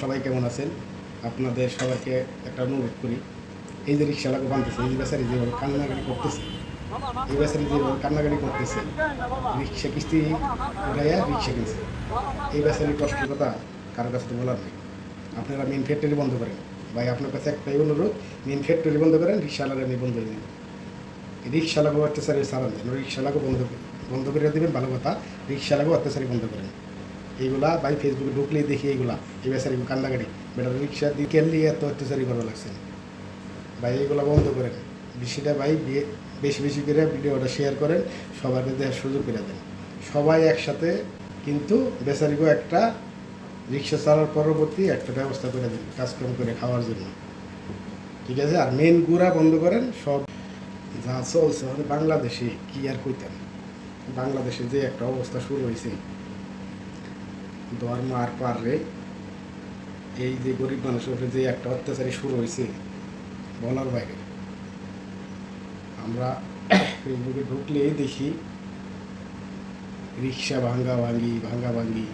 সবাই কেমন আছেন? আপনাদের সবাইকে একটা অনুরোধ করি, এই যে রিক্সাওয়ালাকে বানতেছে, এই বেচারি যেভাবে কান্নাকাটি করতেছে, এই বেচারি যেভাবে কান্নাকাটি করতেছে, রিক্সা কিস্তি উঠাইয়া রিক্সা কিনছে, এই বেচারির কষ্টের কথা কারোর কাছে তো বলার নেই। আপনারা মেন ফ্যাক্টরি বন্ধ করেন ভাই, আপনার কাছে একটাই অনুরোধ, মেন ফ্যাক্টরি বন্ধ করেন, রিক্সাওয়ালারা নিয়ে বন্ধ হয়ে যাবে। রিক্সাওয়ালাকেও অত্যাচারী ছাড়ান দেন, রিক্সাওয়ালাকেও বন্ধ করে দেবেন, ভালো কথা। রিক্সাওয়ালাকেও অত্যাচারী বন্ধ করেন। এইগুলা ভাই ফেসবুকে ঢুকলেই দেখি এইগুলা, এই বেচারি কান্নাকাটি, বেটা রিক্সা দিয়ে কেনলি এত অত্যাচারী করা লাগছে ভাই, এইগুলো বন্ধ করেন। বেশিটা ভাই বেশি বেশি করে ভিডিওটা শেয়ার করেন, সবাইকে দেওয়ার সুযোগ করে দেন, সবাই একসাথে। কিন্তু বেচারিকেও একটা রিক্সা চালার পরবর্তী একটা ব্যবস্থা করে দিন কাজকাম করে খাওয়ার জন্য, ঠিক আছে? আর মেন গুড়া বন্ধ করেন। সব যা চলছে মানে বাংলাদেশে কি আর কইতাম, বাংলাদেশে যে একটা অবস্থা শুরু হয়েছে, ধর্ম আর পাররে, এই যে গরিব মানুষের উপরে যে একটা অত্যাচারী শুরু হয়েছে বলার বাইরে। আমরা ফেসবুকে ঢুকলেই দেখি রিক্সা ভাঙ্গা ভাঙ্গি।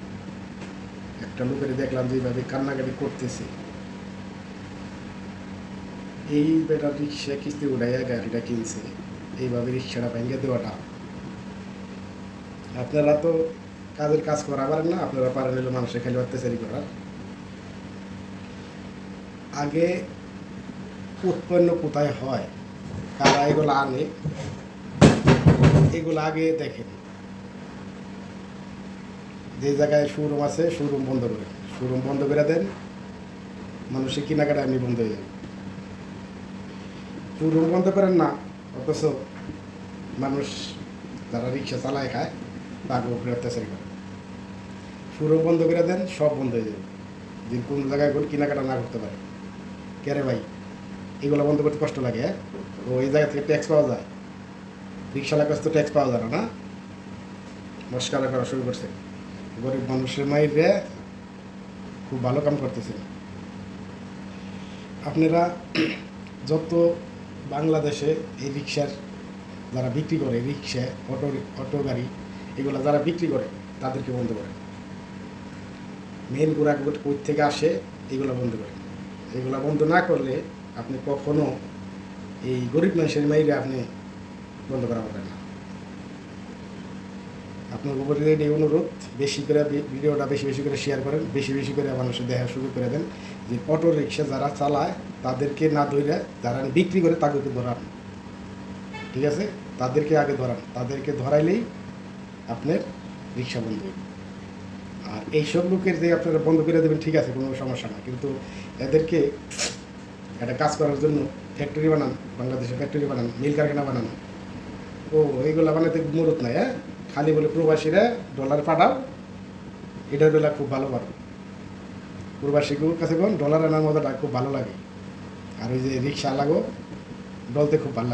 একটা লোকের দেখলাম যে এইভাবে কান্নাকাটি করতেছে, এই বেটা রিক্সা কিস্তি উঠাইয়া গাড়িটা কিনছে, এইভাবে রিক্সাটা ভেঙে দেওয়াটা। আপনারা তো কাজের কাজ করা পারেন না, আপনারা পারেন হলো মানুষের খালি অত্যাচারী করার। আগে উৎপন্ন কোথায় হয়, কারা এগুলো আনে, এগুলো আগে দেখেন। যে জায়গায় শোরুম আছে শোরুম বন্ধ করে দেন, মানুষের কেনাকাটা এমনি বন্ধ হয়ে যাবে। শোরুম বন্ধ করেন না, অথচ মানুষ যারা রিক্সা চালায় খায় তাকে উপরে অত্যাচারী করে। শোরুম বন্ধ করে দেন, সব বন্ধ হয়ে যাবে, যে কোন জায়গায় কোনো কেনাকাটা না করতে পারে। কে রে ভাই, এগুলো বন্ধ করতে কষ্ট লাগে? হ্যাঁ, ও এই জায়গা থেকে ট্যাক্স পাওয়া যায়, রিক্সাওয়ালার কাছে তো ট্যাক্স পাওয়া যায় না। মস্কারা করা শুরু করছে, গরিব মানুষের মাইরে খুব ভালো কাম করতেছেন আপনারা। যত বাংলাদেশে এই রিক্সার যারা বিক্রি করে, রিক্সা অটো গাড়ি এগুলো যারা বিক্রি করে তাদেরকে বন্ধ করে। মেন গোড়া কই থেকে আসে এগুলো বন্ধ করে। এগুলো বন্ধ না করলে আপনি কখনো এই গরিব মানুষের মাইরে আপনি বন্ধ করা পারবেন না। আপনার উপরে এই অনুরোধ, বেশি করে ভিডিওটা বেশি বেশি করে শেয়ার করেন, বেশি বেশি করে মানুষের দেখার সুযোগ করে দেন, যে অটো রিক্সা যারা চালায় তাদেরকে না ধরে যারা বিক্রি করে তাদেরকে ধরান, ঠিক আছে? তাদেরকে আগে ধরান, তাদেরকে ধরাইলেই আপনার রিক্সা বন্ধ হইবে। আর এইসব লোকের যে আপনারা বন্ধ করে দেবেন, ঠিক আছে, কোনো সমস্যা না, কিন্তু এদেরকে একটা কাজ করার জন্য ফ্যাক্টরি বানান, বাংলাদেশে ফ্যাক্টরি বানান, মিল কারখানা বানান। ও এইগুলো বানাতে মুরত নাই, হ্যাঁ, খালি বলে প্রবাসীরা ডলার পাঠাও, এটার বেলা খুব ভালো পারো। প্রবাসীগুলোর কাছে কোন ডলার আনার মজাটা খুব ভালো লাগে, আর ওই যে রিক্সা লাগো ডলতে খুব ভালো লাগে।